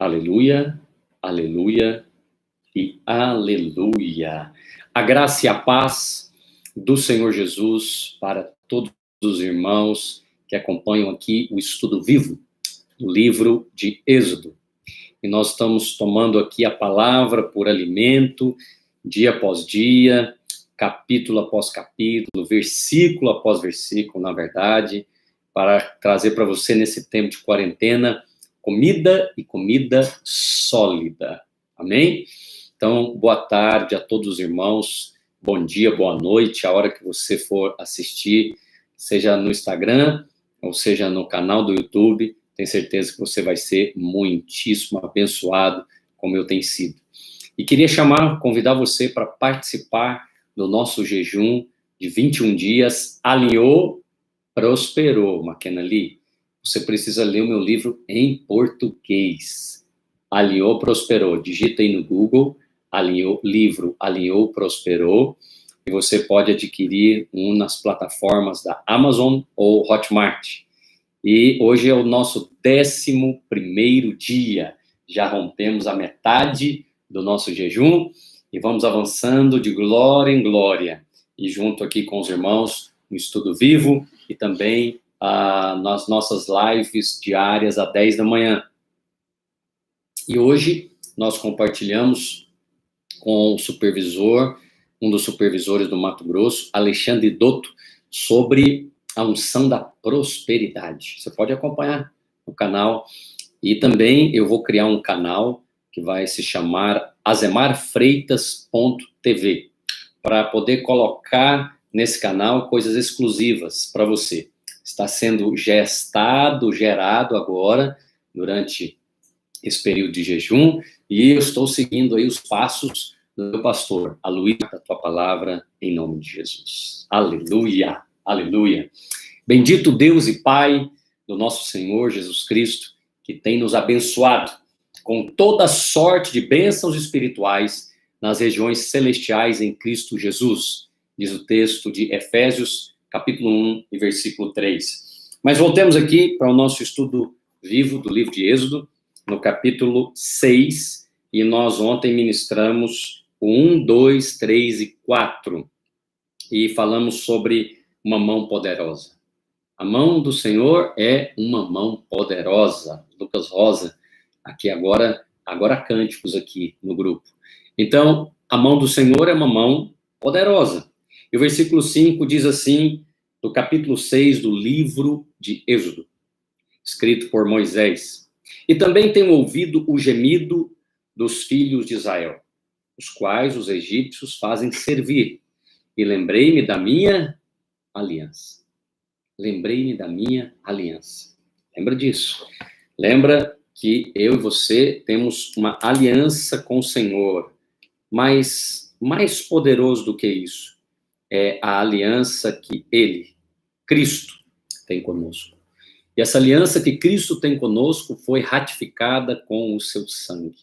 Aleluia, aleluia e aleluia. A graça e a paz do Senhor Jesus para todos os irmãos que acompanham aqui o estudo vivo do livro de Êxodo. E nós estamos tomando aqui a palavra por alimento, dia após dia, capítulo após capítulo, versículo após versículo, na verdade, para trazer para você nesse tempo de quarentena comida e comida sólida. Amém? Então, boa tarde a todos os irmãos, bom dia, boa noite, a hora que você for assistir, seja no Instagram, ou seja no canal do YouTube, tenho certeza que você vai ser muitíssimo abençoado, como eu tenho sido. E queria convidar você para participar do nosso jejum de 21 dias, Alinhou, Prosperou, McKenna Lee. Você precisa ler o meu livro em português. Alinhou, Prosperou. Digita aí no Google, Alinhou, Prosperou. E você pode adquirir nas plataformas da Amazon ou Hotmart. E hoje é o nosso 11º dia. Já rompemos a metade do nosso jejum e vamos avançando de glória em glória. E junto aqui com os irmãos no Estudo Vivo e também nas nossas lives diárias às 10 da manhã. E hoje nós compartilhamos com o supervisor, um dos supervisores do Mato Grosso, Alexandre Dotto, sobre a unção da prosperidade. Você pode acompanhar no canal. E também eu vou criar um canal que vai se chamar azemarfreitas.tv, para poder colocar nesse canal coisas exclusivas para você. Está sendo gerado agora, durante esse período de jejum, e eu estou seguindo aí os passos do meu pastor. Aleluia, a tua palavra, em nome de Jesus. Aleluia, aleluia. Bendito Deus e Pai do nosso Senhor Jesus Cristo, que tem nos abençoado com toda sorte de bênçãos espirituais nas regiões celestiais em Cristo Jesus, diz o texto de Efésios, capítulo 1 e versículo 3. Mas voltemos aqui para o nosso estudo vivo do livro de Êxodo, no capítulo 6, e nós ontem ministramos o 1, 2, 3 e 4, e falamos sobre uma mão poderosa. A mão do Senhor é uma mão poderosa. Lucas Rosa, aqui agora cânticos aqui no grupo. Então, a mão do Senhor é uma mão poderosa. E o versículo 5 diz assim, do capítulo 6 do livro de Êxodo, escrito por Moisés. E também tenho ouvido o gemido dos filhos de Israel, os quais os egípcios fazem servir. E lembrei-me da minha aliança. Lembrei-me da minha aliança. Lembra disso. Lembra que eu e você temos uma aliança com o Senhor. Mas mais poderoso do que isso é a aliança que Ele, Cristo, tem conosco. E essa aliança que Cristo tem conosco foi ratificada com o seu sangue.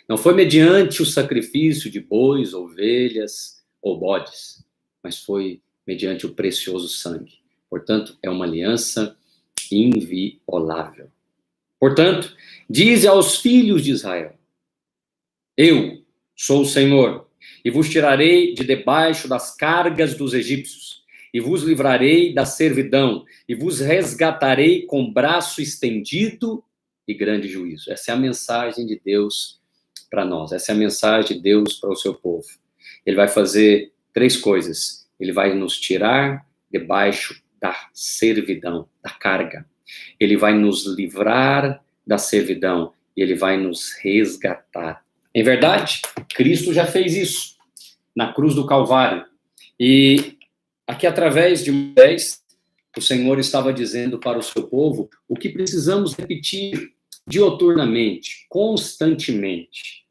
Não foi mediante o sacrifício de bois, ovelhas ou bodes, mas foi mediante o precioso sangue. Portanto, é uma aliança inviolável. Portanto, dize aos filhos de Israel: eu sou o Senhor, e vos tirarei de debaixo das cargas dos egípcios, e vos livrarei da servidão, e vos resgatarei com braço estendido e grande juízo. Essa é a mensagem de Deus para nós, essa é a mensagem de Deus para o seu povo. Ele vai fazer 3 coisas. Ele vai nos tirar debaixo da servidão, da carga. Ele vai nos livrar da servidão e ele vai nos resgatar. Em verdade, Cristo já fez isso na cruz do Calvário. E aqui, através de Moisés, o Senhor estava dizendo para o seu povo o que precisamos repetir dioturnamente, constantemente.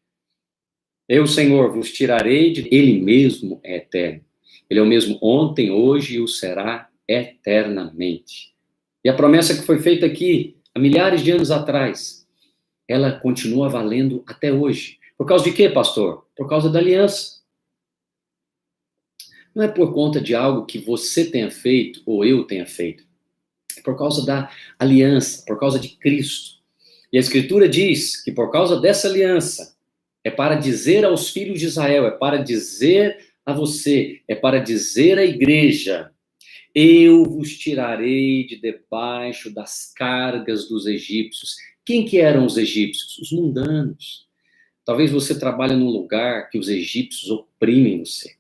Eu, Senhor, vos tirarei de... Ele mesmo é eterno. Ele é o mesmo ontem, hoje e o será eternamente. E a promessa que foi feita aqui, há milhares de anos atrás, ela continua valendo até hoje. Por causa de quê, pastor? Por causa da aliança. Não é por conta de algo que você tenha feito ou eu tenha feito. É por causa da aliança, por causa de Cristo. E a Escritura diz que por causa dessa aliança, é para dizer aos filhos de Israel, é para dizer a você, é para dizer à igreja: eu vos tirarei de debaixo das cargas dos egípcios. Quem que eram os egípcios? Os mundanos. Talvez você trabalhe num lugar que os egípcios oprimem você.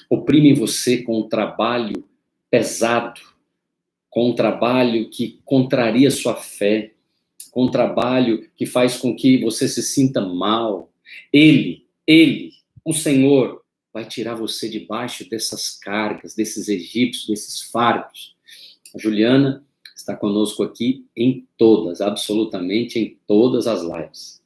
Oprimem você com um trabalho pesado, com um trabalho que contraria sua fé, com um trabalho que faz com que você se sinta mal. Ele, o Senhor, vai tirar você debaixo dessas cargas, desses egípcios, desses fardos. A Juliana está conosco aqui em todas, absolutamente em todas as lives.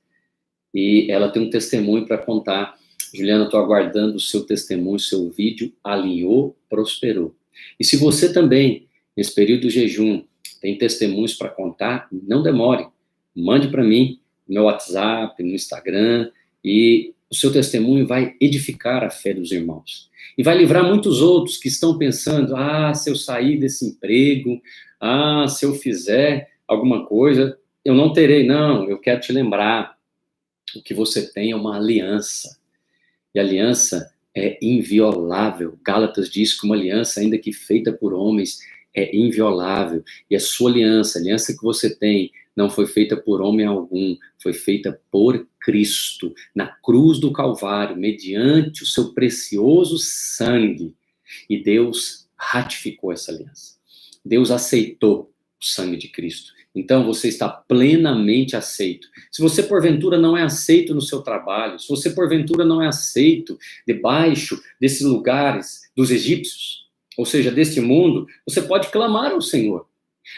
E ela tem um testemunho para contar. Juliana, estou aguardando o seu testemunho, seu vídeo alinhou, prosperou. E se você também, nesse período de jejum, tem testemunhos para contar, não demore. Mande para mim, no meu WhatsApp, no Instagram, e o seu testemunho vai edificar a fé dos irmãos. E vai livrar muitos outros que estão pensando: se eu sair desse emprego, se eu fizer alguma coisa, eu não terei. Não, eu quero te lembrar, o que você tem é uma aliança. E a aliança é inviolável. Gálatas diz que uma aliança, ainda que feita por homens, é inviolável. E a sua aliança, a aliança que você tem, não foi feita por homem algum, foi feita por Cristo, na cruz do Calvário, mediante o seu precioso sangue. E Deus ratificou essa aliança. Deus aceitou o sangue de Cristo. Então você está plenamente aceito. Se você porventura não é aceito no seu trabalho, se você porventura não é aceito debaixo desses lugares dos egípcios, ou seja, deste mundo, você pode clamar ao Senhor.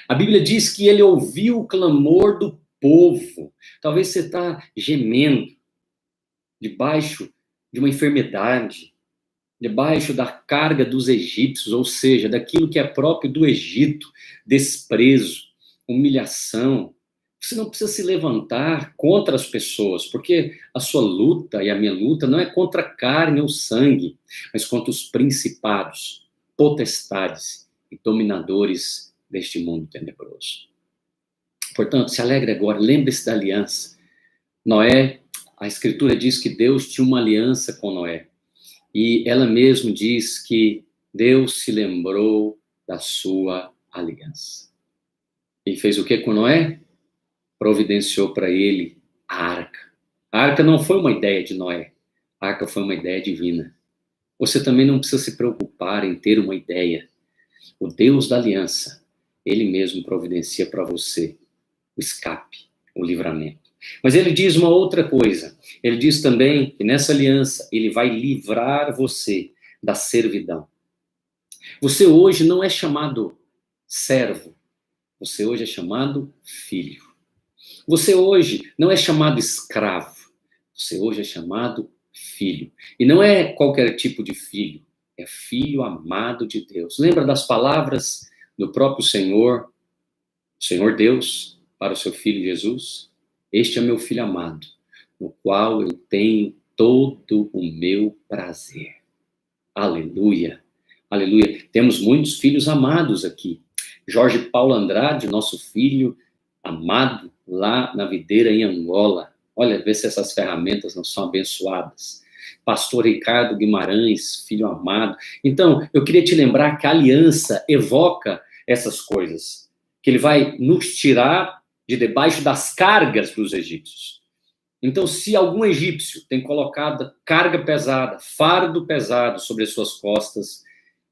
A Bíblia diz que ele ouviu o clamor do povo. Talvez você está gemendo debaixo de uma enfermidade, debaixo da carga dos egípcios, ou seja, daquilo que é próprio do Egito, desprezo, humilhação. Você não precisa se levantar contra as pessoas, porque a sua luta e a minha luta não é contra a carne ou sangue, mas contra os principados, potestades e dominadores deste mundo tenebroso. Portanto, se alegre agora, lembre-se da aliança. Noé, a Escritura diz que Deus tinha uma aliança com Noé. E ela mesma diz que Deus se lembrou da sua aliança. E fez o que com Noé? Providenciou para ele a arca. A arca não foi uma ideia de Noé. A arca foi uma ideia divina. Você também não precisa se preocupar em ter uma ideia. O Deus da aliança, ele mesmo providencia para você o escape, o livramento. Mas ele diz uma outra coisa. Ele diz também que nessa aliança ele vai livrar você da servidão. Você hoje não é chamado servo. Você hoje é chamado filho. Você hoje não é chamado escravo. Você hoje é chamado filho. E não é qualquer tipo de filho. É filho amado de Deus. Lembra das palavras do próprio Senhor Deus, para o seu filho Jesus? Este é meu filho amado, no qual eu tenho todo o meu prazer. Aleluia, aleluia. Temos muitos filhos amados aqui. Jorge Paulo Andrade, nosso filho amado, lá na videira em Angola. Olha, vê se essas ferramentas não são abençoadas. Pastor Ricardo Guimarães, filho amado. Então, eu queria te lembrar que a aliança evoca essas coisas, que ele vai nos tirar de debaixo das cargas dos egípcios. Então, se algum egípcio tem colocado carga pesada, fardo pesado sobre as suas costas,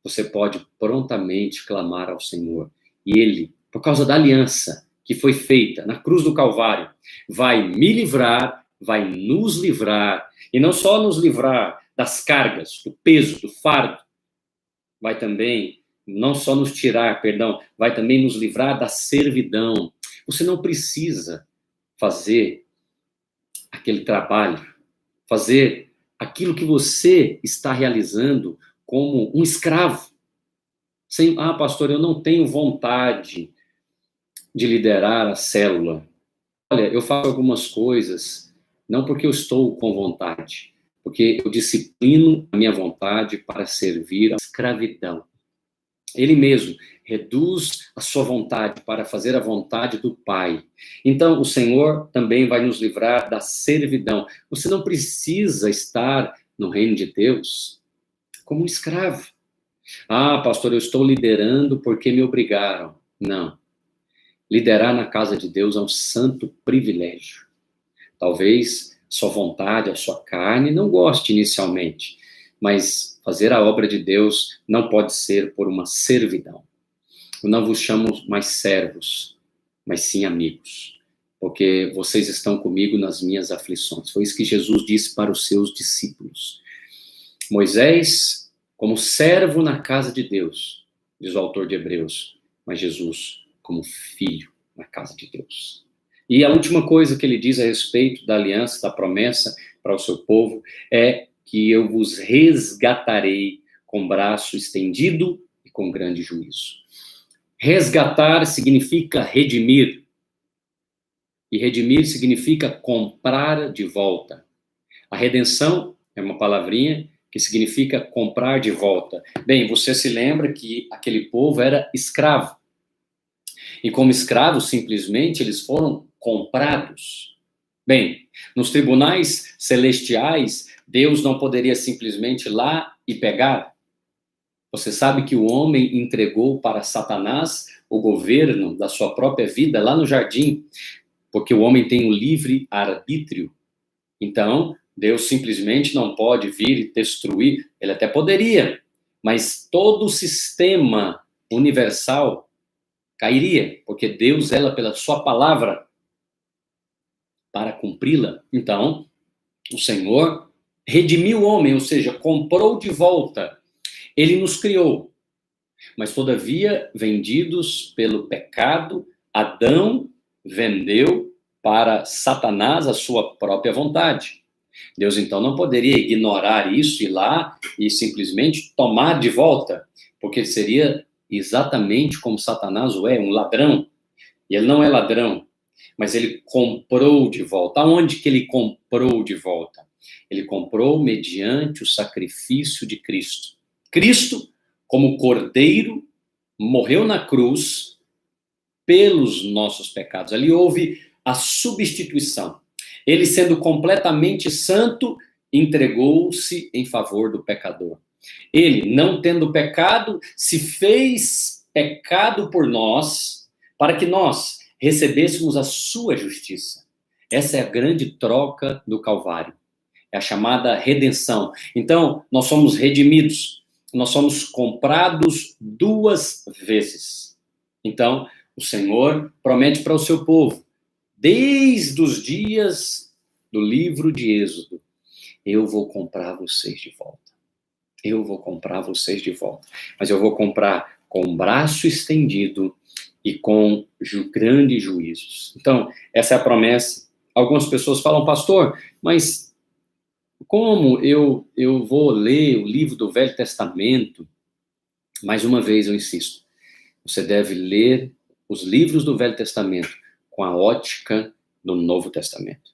você pode prontamente clamar ao Senhor. E ele, por causa da aliança que foi feita na cruz do Calvário, vai me livrar, vai nos livrar, e não só nos livrar das cargas, do peso, do fardo, vai também, não só nos tirar, vai também nos livrar da servidão. Você não precisa fazer aquele trabalho, fazer aquilo que você está realizando como um escravo. Sem, pastor, eu não tenho vontade de liderar a célula. Olha, eu faço algumas coisas, não porque eu estou com vontade, porque eu disciplino a minha vontade para servir a escravidão. Ele mesmo reduz a sua vontade para fazer a vontade do Pai. Então, o Senhor também vai nos livrar da servidão. Você não precisa estar no reino de Deus como um escravo. Ah, pastor, eu estou liderando porque me obrigaram. Não. Liderar na casa de Deus é um santo privilégio. Talvez sua vontade, a sua carne não goste inicialmente, mas fazer a obra de Deus não pode ser por uma servidão. Eu não vos chamo mais servos, mas sim amigos, porque vocês estão comigo nas minhas aflições. Foi isso que Jesus disse para os seus discípulos. Moisés, como servo na casa de Deus, diz o autor de Hebreus, mas Jesus como filho na casa de Deus. E a última coisa que ele diz a respeito da aliança, da promessa para o seu povo, é que eu vos resgatarei com braço estendido e com grande juízo. Resgatar significa redimir. E redimir significa comprar de volta. A redenção é uma palavrinha que significa comprar de volta. Bem, você se lembra que aquele povo era escravo. E como escravos, simplesmente, eles foram comprados. Bem, nos tribunais celestiais, Deus não poderia simplesmente ir lá e pegar. Você sabe que o homem entregou para Satanás o governo da sua própria vida lá no jardim, porque o homem tem o livre arbítrio. Então, Deus simplesmente não pode vir e destruir. Ele até poderia, mas todo o sistema universal cairia, porque Deus zela pela sua palavra para cumpri-la. Então, o Senhor redimiu o homem, ou seja, comprou de volta. Ele nos criou, mas todavia, vendidos pelo pecado, Adão vendeu para Satanás a sua própria vontade. Deus, então, não poderia ignorar isso, ir lá e simplesmente tomar de volta, porque seria exatamente como Satanás o é, um ladrão. E ele não é ladrão, mas ele comprou de volta. Aonde que ele comprou de volta? Ele comprou mediante o sacrifício de Cristo. Cristo, como cordeiro, morreu na cruz pelos nossos pecados. Ali houve a substituição. Ele, sendo completamente santo, entregou-se em favor do pecador. Ele, não tendo pecado, se fez pecado por nós, para que nós recebêssemos a sua justiça. Essa é a grande troca do Calvário. É a chamada redenção. Então, nós somos redimidos. Nós somos comprados 2 vezes. Então, o Senhor promete para o seu povo, desde os dias do livro de Êxodo, eu vou comprar vocês de volta. Eu vou comprar vocês de volta. Mas eu vou comprar com o braço estendido e com grandes juízos. Então, essa é a promessa. Algumas pessoas falam, pastor, mas como eu vou ler o livro do Velho Testamento? Mais uma vez eu insisto, você deve ler os livros do Velho Testamento com a ótica do Novo Testamento.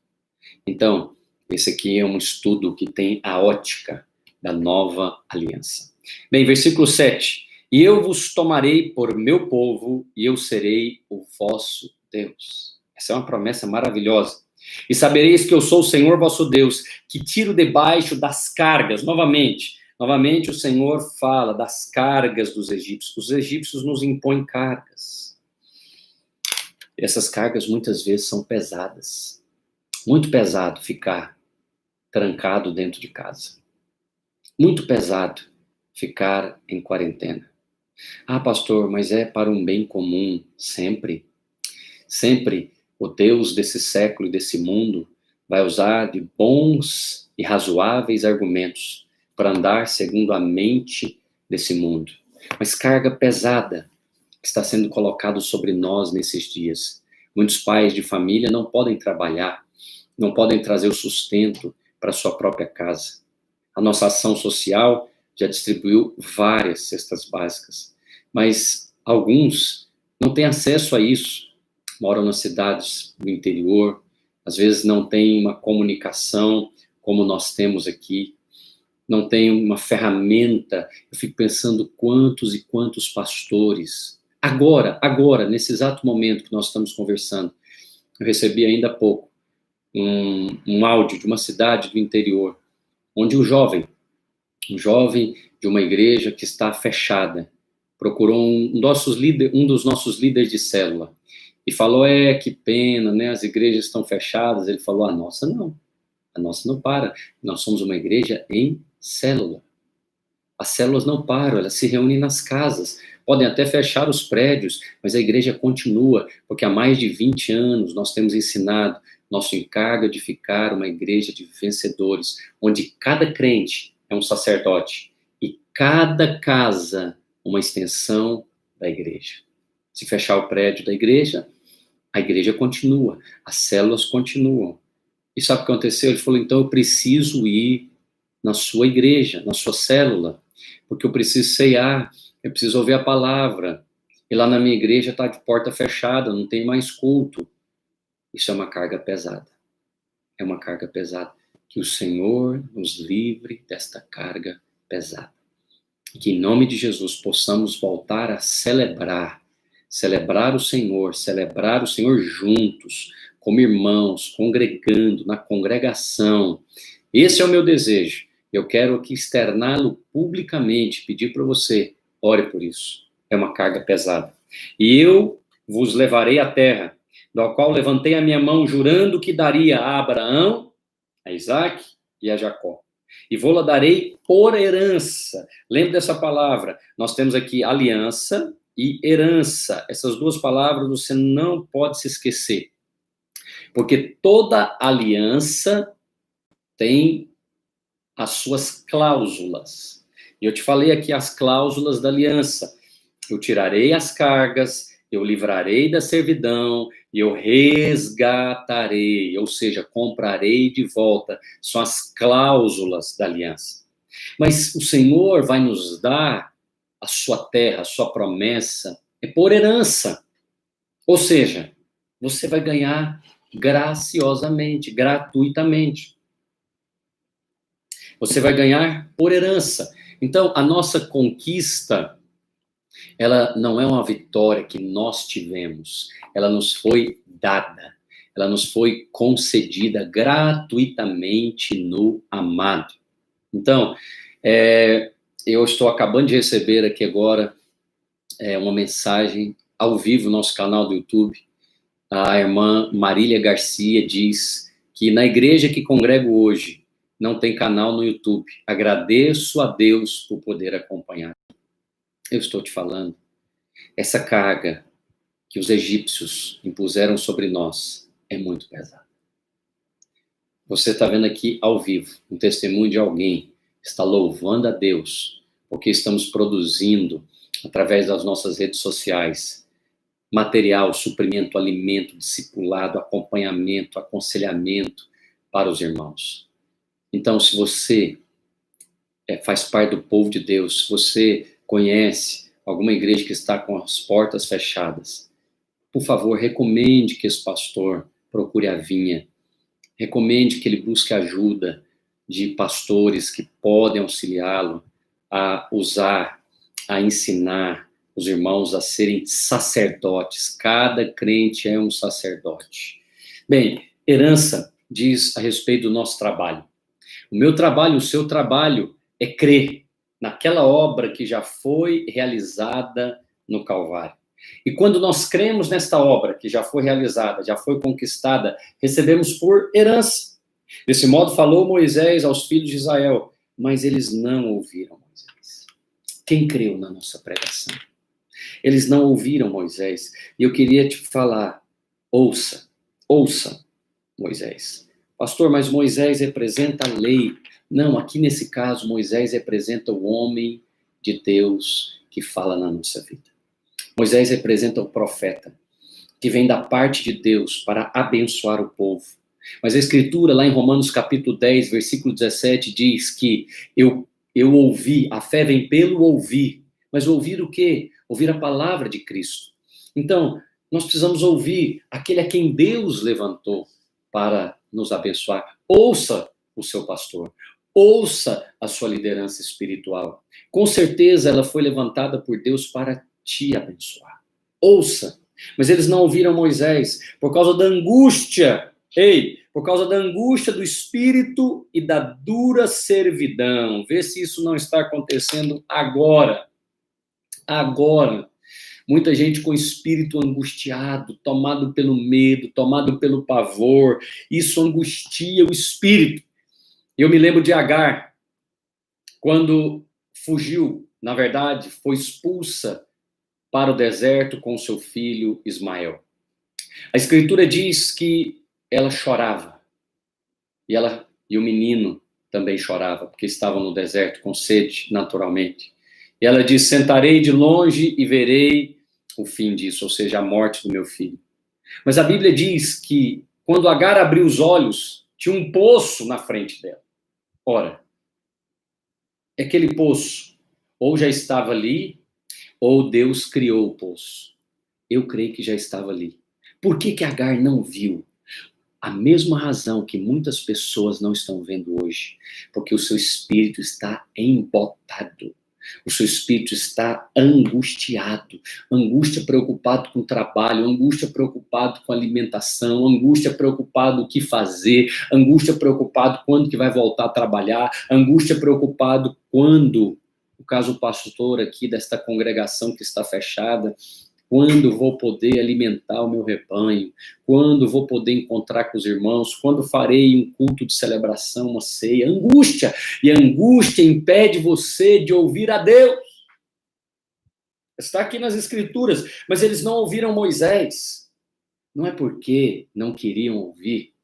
Então, esse aqui é um estudo que tem a ótica da nova aliança. Bem, versículo 7. E eu vos tomarei por meu povo, e eu serei o vosso Deus. Essa é uma promessa maravilhosa. E sabereis que eu sou o Senhor vosso Deus, que tiro debaixo das cargas, novamente o Senhor fala das cargas dos egípcios. Os egípcios nos impõem cargas. E essas cargas muitas vezes são pesadas. Muito pesado ficar trancado dentro de casa. Muito pesado ficar em quarentena. Ah, pastor, mas é para um bem comum, sempre. Sempre o Deus desse século e desse mundo vai usar de bons e razoáveis argumentos para andar segundo a mente desse mundo. Mas carga pesada que está sendo colocado sobre nós nesses dias. Muitos pais de família não podem trabalhar, não podem trazer o sustento para sua própria casa. A nossa ação social já distribuiu várias cestas básicas, mas alguns não têm acesso a isso. Moram nas cidades do interior, às vezes não têm uma comunicação como nós temos aqui. não tem uma ferramenta. Eu fico pensando quantos e quantos pastores, agora, nesse exato momento que nós estamos conversando, eu recebi ainda há pouco um áudio de uma cidade do interior, onde um jovem de uma igreja que está fechada, procurou um dos nossos líderes de célula, e falou, que pena, né, as igrejas estão fechadas. Ele falou, a nossa não para, nós somos uma igreja em célula. As células não param, elas se reúnem nas casas, podem até fechar os prédios, mas a igreja continua, porque há mais de 20 anos nós temos ensinado, nosso encargo é de ficar uma igreja de vencedores, onde cada crente é um sacerdote, e cada casa uma extensão da igreja. Se fechar o prédio da igreja, a igreja continua, as células continuam. E sabe o que aconteceu? Ele falou, então eu preciso ir na sua igreja, na sua célula, porque eu preciso ceiar, eu preciso ouvir a palavra, e lá na minha igreja está de porta fechada, não tem mais culto. Isso é uma carga pesada. É uma carga pesada. Que o Senhor nos livre desta carga pesada. E que em nome de Jesus possamos voltar a celebrar o Senhor juntos, como irmãos, congregando, na congregação. Esse é o meu desejo. Eu quero aqui externá-lo publicamente, pedir para você, ore por isso. É uma carga pesada. E eu vos levarei à terra, do qual levantei a minha mão, jurando que daria a Abraão, a Isaac e a Jacó. E vou-la darei por herança. Lembre dessa palavra. Nós temos aqui aliança e herança. Essas duas palavras você não pode se esquecer. Porque toda aliança tem as suas cláusulas. E eu te falei aqui as cláusulas da aliança. Eu tirarei as cargas, eu livrarei da servidão, e eu resgatarei, ou seja, comprarei de volta. São as cláusulas da aliança. Mas o Senhor vai nos dar a sua terra, a sua promessa, é por herança. Ou seja, você vai ganhar graciosamente, gratuitamente. Você vai ganhar por herança. Então, a nossa conquista, ela não é uma vitória que nós tivemos, ela nos foi dada, ela nos foi concedida gratuitamente no amado. Então, eu estou acabando de receber aqui agora uma mensagem ao vivo no nosso canal do YouTube. A irmã Marília Garcia diz que na igreja que congrego hoje, não tem canal no YouTube. Agradeço a Deus por poder acompanhar. Eu estou te falando, essa carga que os egípcios impuseram sobre nós é muito pesada. Você está vendo aqui ao vivo um testemunho de alguém que está louvando a Deus, porque estamos produzindo, através das nossas redes sociais, material, suprimento, alimento, discipulado, acompanhamento, aconselhamento para os irmãos. Então, se você faz parte do povo de Deus, se você conhece alguma igreja que está com as portas fechadas, por favor, recomende que esse pastor procure a vinha. Recomende que ele busque ajuda de pastores que podem auxiliá-lo a usar, a ensinar os irmãos a serem sacerdotes. Cada crente é um sacerdote. Bem, herança diz a respeito do nosso trabalho. O meu trabalho, o seu trabalho é crer naquela obra que já foi realizada no Calvário. E quando nós cremos nesta obra que já foi realizada, já foi conquistada, recebemos por herança. Desse modo falou Moisés aos filhos de Israel, mas eles não ouviram Moisés. Quem creu na nossa pregação? Eles não ouviram Moisés. E eu queria te falar, ouça Moisés. Pastor, mas Moisés representa a lei. Não, aqui nesse caso, Moisés representa o homem de Deus que fala na nossa vida. Moisés representa o profeta, que vem da parte de Deus para abençoar o povo. Mas a Escritura, lá em Romanos capítulo 10, versículo 17, diz que eu ouvi, a fé vem pelo ouvir. Mas ouvir o quê? Ouvir a palavra de Cristo. Então, nós precisamos ouvir aquele a quem Deus levantou para nos abençoar. Ouça o seu pastor. Ouça a sua liderança espiritual. Com certeza ela foi levantada por Deus para te abençoar. Ouça. Mas eles não ouviram Moisés por causa da angústia. Por causa da angústia do espírito e da dura servidão. Vê se isso não está acontecendo agora. Agora. Muita gente com espírito angustiado, tomado pelo medo, tomado pelo pavor. Isso angustia o espírito. Eu me lembro de Agar, quando fugiu, na verdade, foi expulsa para o deserto com seu filho Ismael. A Escritura diz que ela chorava. E o menino também chorava, porque estavam no deserto com sede, naturalmente. E ela diz: sentarei de longe e verei o fim disso, ou seja, a morte do meu filho. Mas a Bíblia diz que quando Agar abriu os olhos, tinha um poço na frente dela. Ora, aquele poço ou já estava ali, ou Deus criou o poço. Eu creio que já estava ali. Por que Agar não viu? A mesma razão que muitas pessoas não estão vendo hoje. Porque o seu espírito está embotado. O seu espírito está angustiado. Angústia preocupado com o trabalho, angústia preocupado com a alimentação, angústia preocupado o que fazer, angústia preocupado quando que vai voltar a trabalhar, angústia preocupado quando, no caso o pastor aqui desta congregação que está fechada, quando vou poder alimentar o meu rebanho, quando vou poder encontrar com os irmãos, quando farei um culto de celebração, uma ceia. Angústia! E a angústia impede você de ouvir a Deus. Está aqui nas Escrituras, mas eles não ouviram Moisés. Não é porque não queriam ouvir,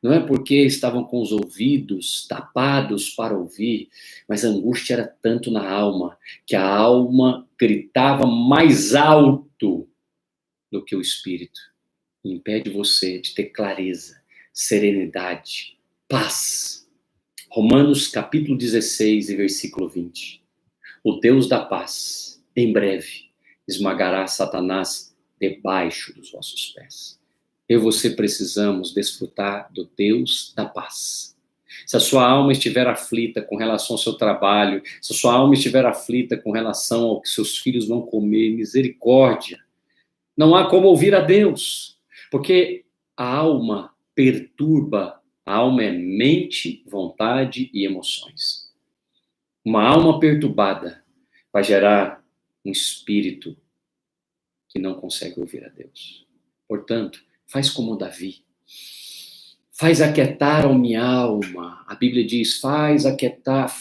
não é porque estavam com os ouvidos tapados para ouvir, mas a angústia era tanto na alma, que a alma gritava mais alto do que o espírito. E impede você de ter clareza, serenidade, paz. Romanos capítulo 16 e versículo 20. O Deus da paz, em breve, esmagará Satanás debaixo dos vossos pés. Eu e você precisamos desfrutar do Deus da paz. Se a sua alma estiver aflita com relação ao seu trabalho, se a sua alma estiver aflita com relação ao que seus filhos vão comer, misericórdia. Não há como ouvir a Deus, porque a alma perturba, a alma é mente, vontade e emoções. Uma alma perturbada vai gerar um espírito que não consegue ouvir a Deus. Portanto, faz como Davi. Faz aquietar a minha alma. A Bíblia diz,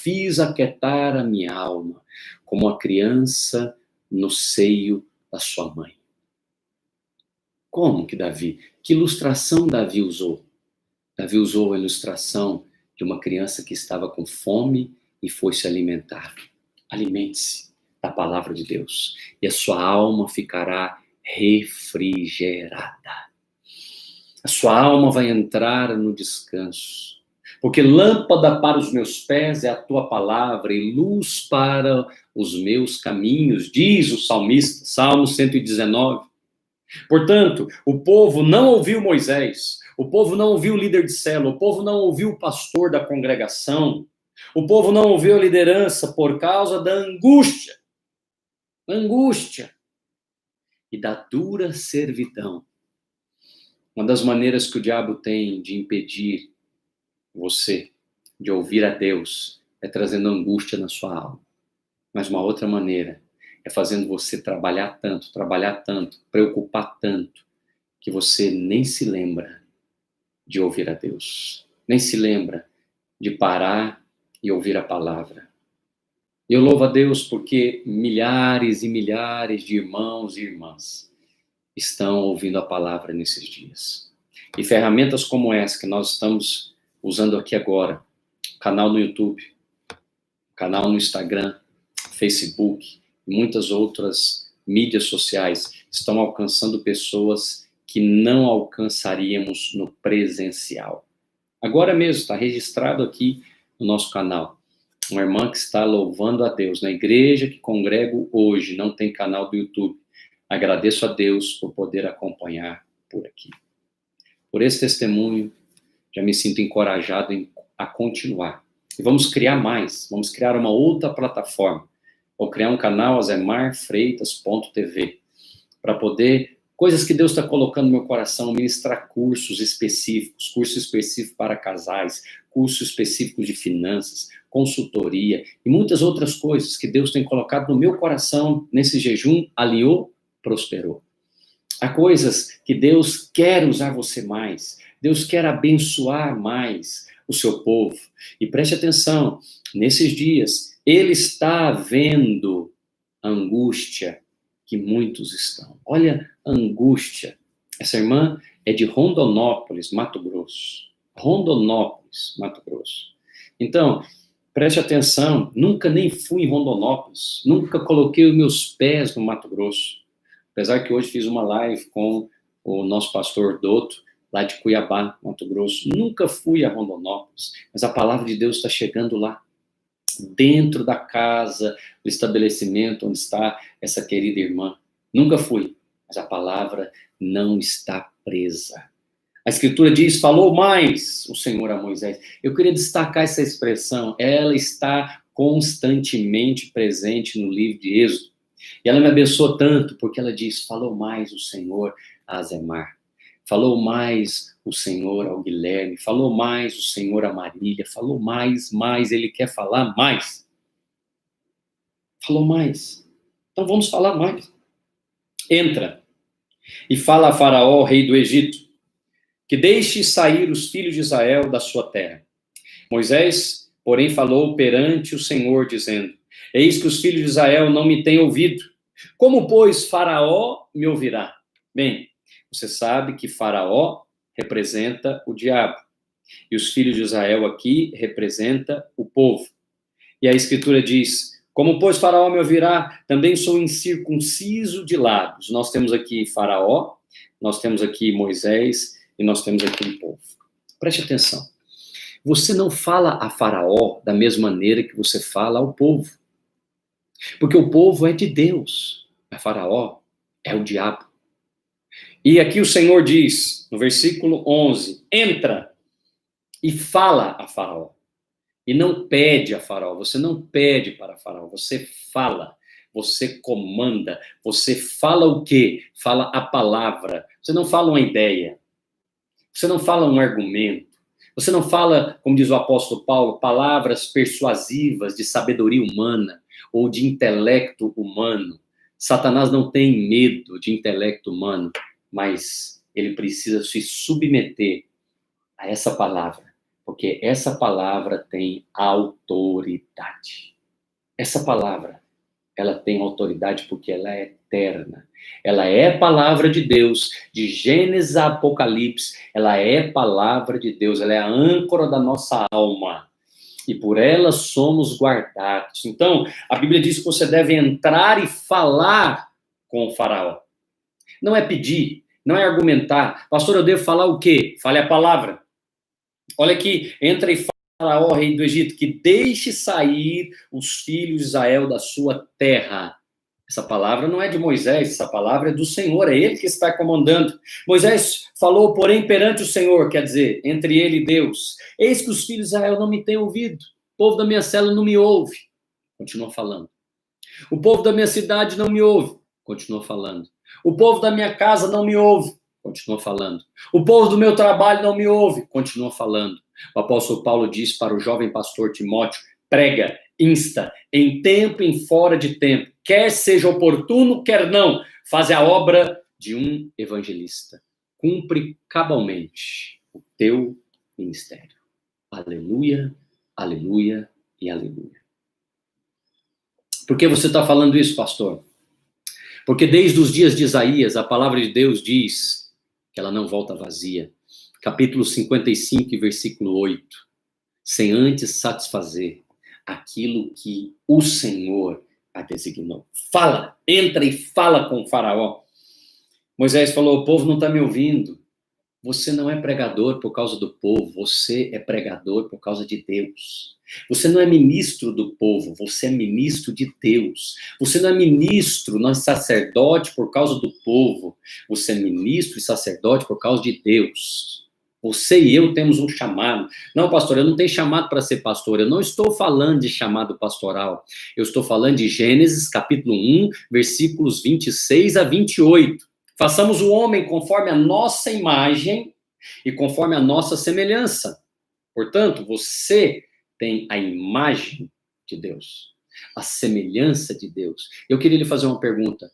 fiz aquietar a minha alma, como a criança no seio da sua mãe. Como que Davi? Que ilustração Davi usou? Davi usou a ilustração de uma criança que estava com fome e foi se alimentar. Alimente-se da palavra de Deus e a sua alma ficará refrigerada. A sua alma vai entrar no descanso. Porque lâmpada para os meus pés é a tua palavra e luz para os meus caminhos, diz o salmista, Salmo 119. Portanto, o povo não ouviu Moisés, o povo não ouviu o líder de célula, o povo não ouviu o pastor da congregação, o povo não ouviu a liderança por causa da angústia e da dura servidão. Uma das maneiras que o diabo tem de impedir você de ouvir a Deus é trazendo angústia na sua alma. Mas uma outra maneira é fazendo você trabalhar tanto, preocupar tanto, que você nem se lembra de ouvir a Deus. Nem se lembra de parar e ouvir a palavra. Eu louvo a Deus porque milhares e milhares de irmãos e irmãs estão ouvindo a palavra nesses dias. E ferramentas como essa que nós estamos usando aqui agora, canal no YouTube, canal no Instagram, Facebook, e muitas outras mídias sociais, estão alcançando pessoas que não alcançaríamos no presencial. Agora mesmo, está registrado aqui no nosso canal. Uma irmã que está louvando a Deus na igreja que congrego hoje, não tem canal do YouTube. Agradeço a Deus por poder acompanhar por aqui. Por esse testemunho, já me sinto encorajado a continuar. E vamos criar mais, vamos criar uma outra plataforma. Vou criar um canal, azemarfreitas.tv, para poder, coisas que Deus está colocando no meu coração, ministrar cursos específicos, curso específico para casais, curso específico de finanças, consultoria e muitas outras coisas que Deus tem colocado no meu coração nesse jejum, aliou, prosperou. Há coisas que Deus quer usar você mais, Deus quer abençoar mais o seu povo. E preste atenção, nesses dias, Ele está vendo a angústia que muitos estão. Olha a angústia. Essa irmã é de Rondonópolis, Mato Grosso. Rondonópolis, Mato Grosso. Então, preste atenção, nunca nem fui em Rondonópolis, nunca coloquei os meus pés no Mato Grosso. Apesar que hoje fiz uma live com o nosso pastor Douto, lá de Cuiabá, Mato Grosso. Nunca fui a Rondonópolis, mas a palavra de Deus está chegando lá, dentro da casa, do estabelecimento onde está essa querida irmã. Nunca fui, mas a palavra não está presa. A Escritura diz, falou mais o Senhor a Moisés. Eu queria destacar essa expressão, ela está constantemente presente no livro de Êxodo. E ela me abençoou tanto, porque ela diz, falou mais o Senhor a Azemar. Falou mais o Senhor ao Guilherme, falou mais o Senhor a Marília, falou mais, Ele quer falar mais. Falou mais. Então vamos falar mais. Entra e fala a Faraó, rei do Egito, que deixe sair os filhos de Israel da sua terra. Moisés, porém, falou perante o Senhor, dizendo, eis que os filhos de Israel não me têm ouvido. Como, pois, Faraó me ouvirá? Bem, você sabe que Faraó representa o diabo. E os filhos de Israel aqui representa o povo. E a Escritura diz, como, pois, Faraó me ouvirá? Também sou incircunciso de lábios. Nós temos aqui Faraó, nós temos aqui Moisés e nós temos aqui o povo. Preste atenção. Você não fala a Faraó da mesma maneira que você fala ao povo. Porque o povo é de Deus. A Faraó é o diabo. E aqui o Senhor diz, no versículo 11, entra e fala a Faraó. E não pede a Faraó, você não pede para Faraó, você fala, você comanda, você fala o quê? Fala a palavra. Você não fala uma ideia, você não fala um argumento, você não fala, como diz o apóstolo Paulo, palavras persuasivas de sabedoria humana ou de intelecto humano. Satanás não tem medo de intelecto humano, mas ele precisa se submeter a essa palavra, porque essa palavra tem autoridade. Essa palavra, ela tem autoridade porque ela é eterna. Ela é palavra de Deus, de Gênesis a Apocalipse, ela é palavra de Deus, ela é a âncora da nossa alma. E por ela somos guardados. Então, a Bíblia diz que você deve entrar e falar com o Faraó. Não é pedir, não é argumentar. Pastor, eu devo falar o quê? Fale a palavra. Olha aqui, entra e fala, ó rei do Egito, que deixe sair os filhos de Israel da sua terra. Essa palavra não é de Moisés, essa palavra é do Senhor, é ele que está comandando. Moisés falou, porém, perante o Senhor, quer dizer, entre ele e Deus, eis que os filhos de Israel não me têm ouvido, o povo da minha célula não me ouve. Continua falando. O povo da minha cidade não me ouve. Continua falando. O povo da minha casa não me ouve. Continua falando. O povo do meu trabalho não me ouve. Continua falando. O apóstolo Paulo diz para o jovem pastor Timóteo, prega, insta, em tempo e em fora de tempo, quer seja oportuno, quer não, faz a obra de um evangelista. Cumpre cabalmente o teu ministério. Aleluia, aleluia e aleluia. Por que você está falando isso, pastor? Porque desde os dias de Isaías, a palavra de Deus diz que ela não volta vazia. Capítulo 55, versículo 8. Sem antes satisfazer aquilo que o Senhor a designou. Fala, entra e fala com o Faraó. Moisés falou, o povo não está me ouvindo. Você não é pregador por causa do povo, você é pregador por causa de Deus. Você não é ministro do povo, você é ministro de Deus. Você não é ministro, não é sacerdote por causa do povo, você é ministro e sacerdote por causa de Deus. Você e eu temos um chamado. Não, pastor, eu não tenho chamado para ser pastor. Eu não estou falando de chamado pastoral. Eu estou falando de Gênesis, capítulo 1, versículos 26 a 28. Façamos o homem conforme a nossa imagem e conforme a nossa semelhança. Portanto, você tem a imagem de Deus, a semelhança de Deus. Eu queria lhe fazer uma pergunta.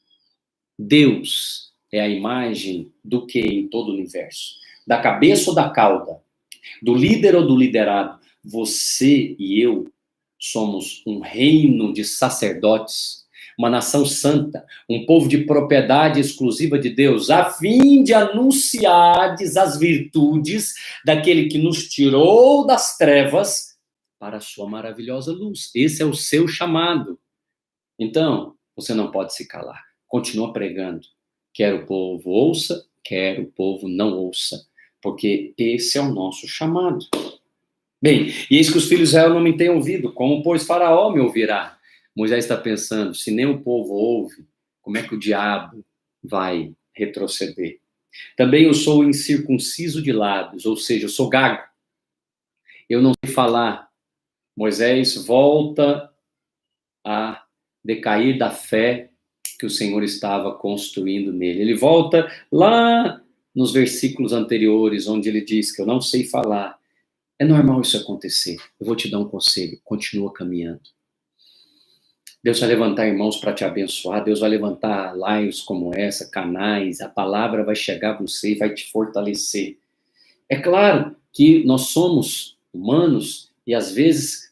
Deus é a imagem do que em todo o universo? Da cabeça ou da cauda? Do líder ou do liderado? Você e eu somos um reino de sacerdotes, uma nação santa, um povo de propriedade exclusiva de Deus, a fim de anunciardes as virtudes daquele que nos tirou das trevas para a sua maravilhosa luz. Esse é o seu chamado. Então, você não pode se calar. Continua pregando. Quer o povo ouça, quer o povo não ouça. Porque esse é o nosso chamado. Bem, e eis que os filhos de Israel não me têm ouvido, como, pois, Faraó me ouvirá? Moisés está pensando, se nem o povo ouve, como é que o diabo vai retroceder? Também eu sou incircunciso de lábios, ou seja, eu sou gago. Eu não sei falar. Moisés volta a decair da fé que o Senhor estava construindo nele. Ele volta lá nos versículos anteriores, onde ele diz que eu não sei falar. É normal isso acontecer. Eu vou te dar um conselho. Continua caminhando. Deus vai levantar irmãos para te abençoar. Deus vai levantar lives como essa, canais. A palavra vai chegar a você e vai te fortalecer. É claro que nós somos humanos e às vezes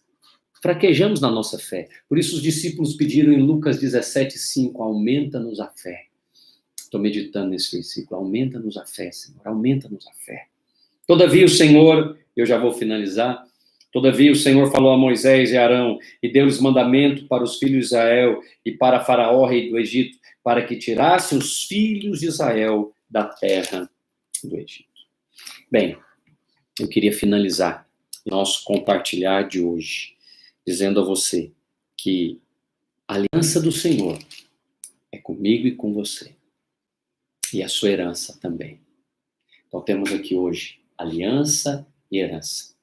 fraquejamos na nossa fé. Por isso os discípulos pediram em Lucas 17:5, aumenta-nos a fé. Estou meditando nesse versículo. Aumenta-nos a fé, Senhor. Aumenta-nos a fé. Todavia o Senhor, eu já vou finalizar, todavia o Senhor falou a Moisés e Arão e deu-lhes mandamento para os filhos de Israel e para Faraó, rei do Egito, para que tirassem os filhos de Israel da terra do Egito. Bem, eu queria finalizar nosso compartilhar de hoje, dizendo a você que a aliança do Senhor é comigo e com você, e a sua herança também. Então temos aqui hoje aliança e herança.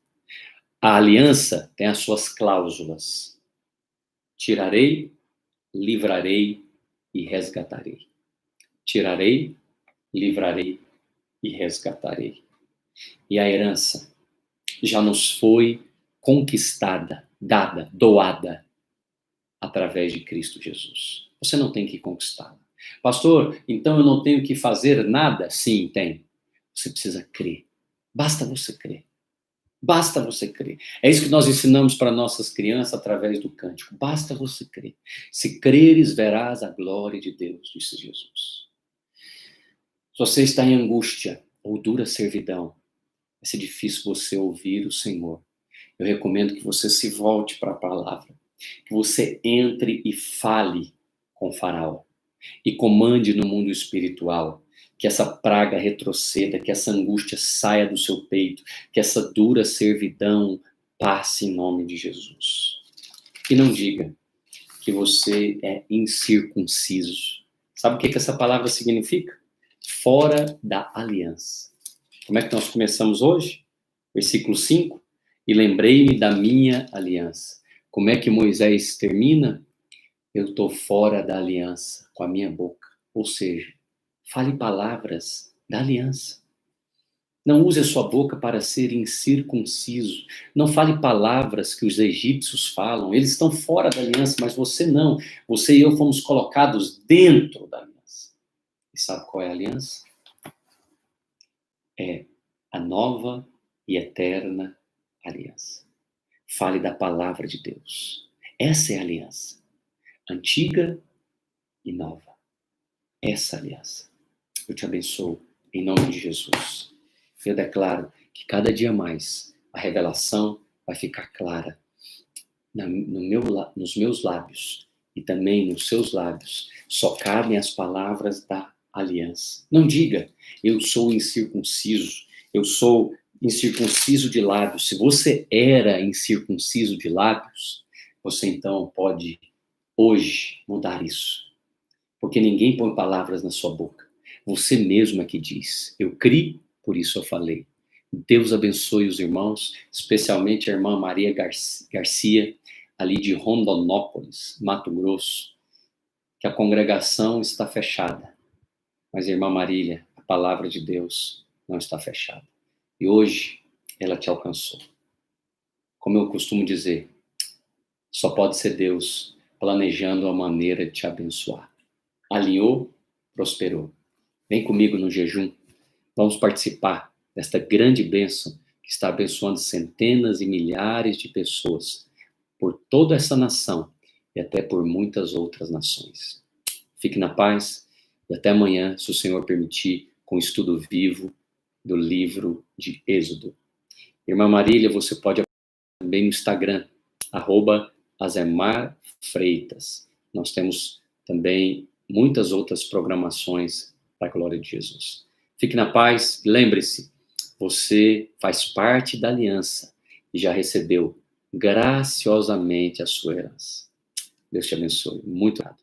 A aliança tem as suas cláusulas. Tirarei, livrarei e resgatarei. Tirarei, livrarei e resgatarei. E a herança já nos foi conquistada, dada, doada através de Cristo Jesus. Você não tem que conquistá-la. Pastor, então eu não tenho que fazer nada? Sim, tem. Você precisa crer. Basta você crer. Basta você crer. É isso que nós ensinamos para nossas crianças através do cântico. Basta você crer. Se creres, verás a glória de Deus, disse Jesus. Se você está em angústia ou dura servidão, vai ser difícil você ouvir o Senhor. Eu recomendo que você se volte para a palavra. Que você entre e fale com o Faraó. E comande no mundo espiritual. Que essa praga retroceda, que essa angústia saia do seu peito, que essa dura servidão passe em nome de Jesus. E não diga que você é incircunciso. Sabe o que essa palavra significa? Fora da aliança. Como é que nós começamos hoje? Versículo 5. E lembrei-me da minha aliança. Como é que Moisés termina? Eu estou fora da aliança com a minha boca. Ou seja, fale palavras da aliança. Não use a sua boca para ser incircunciso. Não fale palavras que os egípcios falam. Eles estão fora da aliança, mas você não. Você e eu fomos colocados dentro da aliança. E sabe qual é a aliança? É a nova e eterna aliança. Fale da palavra de Deus. Essa é a aliança. Antiga e nova. Essa aliança. Eu te abençoo em nome de Jesus. Eu declaro que cada dia mais a revelação vai ficar clara nos meus lábios e também nos seus lábios. Só cabem as palavras da aliança. Não diga, eu sou incircunciso, eu sou incircunciso de lábios. Se você era incircunciso de lábios, você então pode hoje mudar isso. Porque ninguém põe palavras na sua boca. Você mesmo é que diz. Eu criei, por isso eu falei. Deus abençoe os irmãos, especialmente a irmã Maria Garcia, ali de Rondonópolis, Mato Grosso, que a congregação está fechada, mas irmã Marília, a palavra de Deus não está fechada. E hoje ela te alcançou. Como eu costumo dizer, só pode ser Deus planejando a maneira de te abençoar. Alinhou, prosperou. Vem comigo no jejum. Vamos participar desta grande bênção que está abençoando centenas e milhares de pessoas por toda essa nação e até por muitas outras nações. Fique na paz e até amanhã, se o Senhor permitir, com o estudo vivo do livro de Êxodo. Irmã Marília, você pode também no Instagram, @AzemarFreitas. Nós temos também muitas outras programações para a glória de Jesus. Fique na paz, lembre-se, você faz parte da aliança e já recebeu graciosamente a sua herança. Deus te abençoe. Muito obrigado.